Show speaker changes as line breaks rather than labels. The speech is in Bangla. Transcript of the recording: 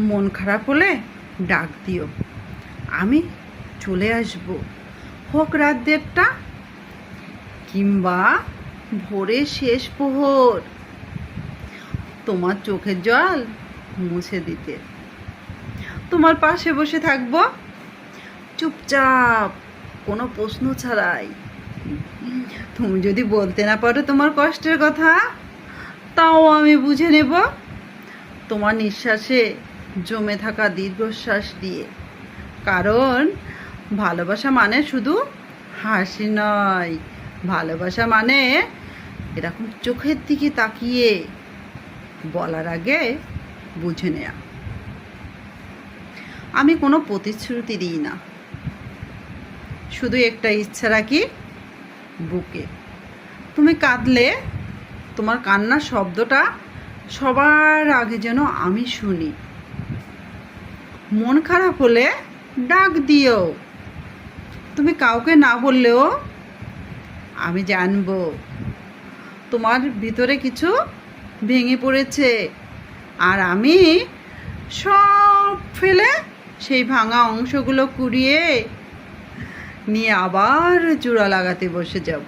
মন খারাপ হলে ডাক দিও, আমি চলে আসব। হোক রাত 1:30 কিংবা ভোরের শেষ প্রহর, তোমার চোখের জল মুছে দিতে। তোমার পাশে বসে থাকবো চুপচাপ, কোনো প্রশ্ন ছাড়াই। তুমি যদি বলতে না পারো তোমার কষ্টের কথা, তাও আমি বুঝে নেব তোমার নিঃশ্বাসে জমে থাকা দীর্ঘশ্বাস দিয়ে। কারণ ভালোবাসা মানে শুধু হাসি নয়, ভালোবাসা মানে এরকম চোখের দিকে তাকিয়ে বলার আগে বুঝে নেয়া। আমি কোনো প্রতিশ্রুতি দিই না, শুধু একটা ইচ্ছা রাখি বুকে। তুমি কাঁদলে তোমার কান্নার শব্দটা সবার আগে যেন আমি শুনি। মন খারাপ হলে ডাক দিও, তুমি কাউকে না বললেও আমি জানবো তোমার ভিতরে কিছু ভেঙে পড়েছে, আর আমি সব ফেলে সেই ভাঙা অংশগুলো কুড়িয়ে নিয়ে আবার জোড়া লাগাতে বসে যাব।